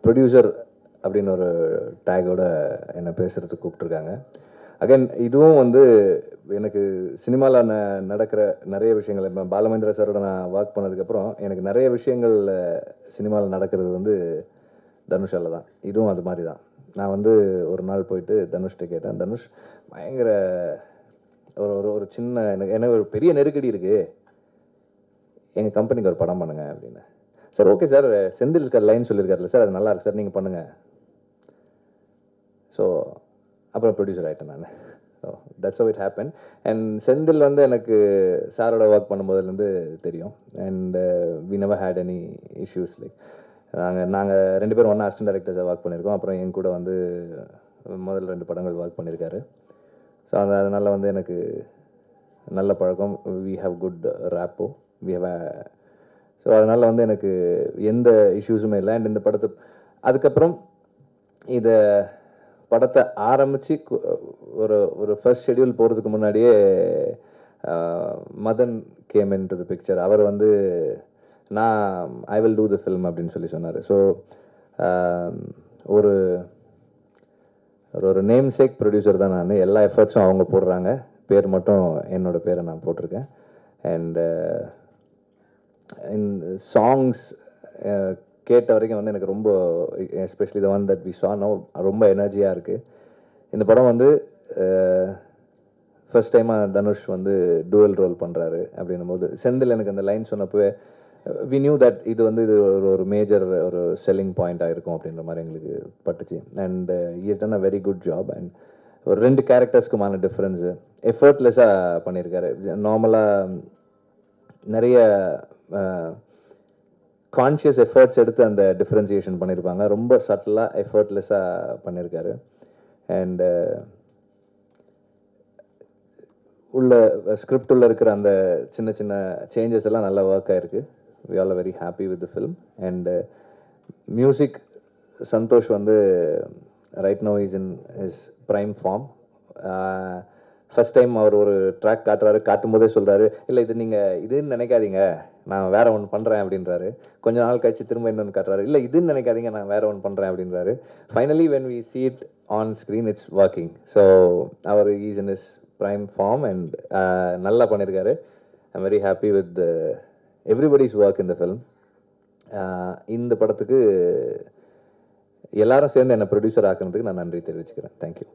Producer அப்படின்னு ஒரு டேகோட என்னை பேசுகிறதுக்கு கூப்பிட்ருக்காங்க. அகைன் இதுவும் வந்து எனக்கு சினிமாவில் நடக்கிற நிறைய விஷயங்கள், இப்போ பாலமேந்திர சாரோட நான் ஒர்க் பண்ணதுக்கப்புறம் எனக்கு நிறைய விஷயங்கள் சினிமாவில் நடக்கிறது வந்து தனுஷால் தான். இதுவும் அது மாதிரி தான். நான் வந்து ஒரு நாள் போயிட்டு தனுஷ்கிட்ட கேட்டேன், தனுஷ் பயங்கர ஒரு ஒரு ஒரு சின்ன எனக்கு ஒரு பெரிய நெருக்கடி இருக்குது, எங்கள் கம்பெனிக்கு ஒரு படம் பண்ணுங்க அப்படின்னு. சார் ஓகே சார், செந்தில் இருக்கார் லைன் சொல்லியிருக்காருல்ல சார், அது நல்லா இருக்கு சார், நீங்கள் பண்ணுங்கள். ஸோ அப்புறம் ப்ரொடியூசர் ஆகிட்டேன் நான். So that's how it happen. And Senthil வந்து எனக்கு சாரோட ஒர்க் பண்ணும்போதுலேருந்து தெரியும். And we never had any issues. Like நாங்கள் ரெண்டு பேரும் ஒன்றா அசிஸ்டன்ட் டைரக்டர்ஸாக ஒர்க் பண்ணியிருக்கோம். அப்புறம் என் கூட வந்து முதல் 2 படங்கள் ஒர்க் பண்ணியிருக்காரு. ஸோ அதனால் வந்து எனக்கு நல்ல பழக்கம். We have good rapport, we have. So அதனால் வந்து எனக்கு எந்த இஷ்யூஸுமே இல்லை. அண்ட் இந்த படத்தை அதுக்கப்புறம் இதை படத்தை ஆரம்பித்து ஒரு ஒரு ஃபர்ஸ்ட் ஷெட்யூல் போகிறதுக்கு முன்னாடியே Madan came in to the picture. அவர் வந்து நான் I will do the film அப்படின்னு சொன்னார். ஸோ ஒரு ஒரு நேம் சேக் ப்ரொடியூசர் தான் நான். எல்லா எஃபர்ட்ஸும் அவங்க போடுறாங்க, பேர் மட்டும் என்னோடய பேரை நான் போட்டிருக்கேன். அண்ட் இந்த சாங்ஸ் கேட்ட வரைக்கும் வந்து எனக்கு ரொம்ப, especially the one that we saw no, ரொம்ப எனர்ஜியாக இருக்குது. இந்த படம் வந்து ஃபர்ஸ்ட் டைமாக தனுஷ் வந்து டூவல் ரோல் பண்ணுறாரு அப்படின்னும் போது செந்தில் எனக்கு அந்த லைன் சொன்னப்போ வி நியூ தட் இது வந்து இது ஒரு மேஜர் ஒரு செல்லிங் பாயிண்ட்டாக இருக்கும் அப்படின்ற மாதிரி எங்களுக்கு பட்டுச்சு. And he has done a very good job. And ஒரு 2 கேரக்டர்ஸ்க்குமான டிஃப்ரென்ஸு எஃபர்ட்லெஸ்ஸாக பண்ணியிருக்காரு. நார்மலாக நிறைய கான்ஷியஸ் எஃபர்ட்ஸ் எடுத்து அந்த டிஃப்ரென்சியேஷன் பண்ணியிருப்பாங்க. ரொம்ப சட்டிலாக எஃபர்ட்லெஸ்ஸாக பண்ணியிருக்காரு. அண்ட் உள்ள ஸ்கிரிப்ட் உள்ள இருக்கிற அந்த சின்ன சின்ன சேஞ்சஸ் எல்லாம் நல்லா ஒர்க் ஆகிருக்கு. We all are very happy with the film. And music Santhosh வந்து right no is in is prime form. First time அவர் ஒரு ட்ராக் காட்டுறாரு, காட்டும் போதே சொல்கிறாரு, இல்லை இது நீங்கள் இதுன்னு நினைக்காதீங்க, நான் வேறு ஒன்று பண்ணுறேன் அப்படின்றாரு. கொஞ்ச நாள் கழிச்சு திரும்ப இன்னொன்று காட்டுறாரு, இல்லை இதுன்னு நினைக்காதீங்க, நான் வேறு ஒன்று பண்ணுறேன் அப்படின்றாரு. Finally when we see it on screen it's working. So அவர் is in is prime form and நல்லா பண்ணியிருக்காரு. I am very happy with everybody's work in the film. இந்த படத்துக்கு எல்லாரும் சேர்ந்து என்னை ப்ரொடியூசர் ஆக்குறதுக்கு நான் நன்றி தெரிவிச்சுக்கிறேன். தேங்க்யூ.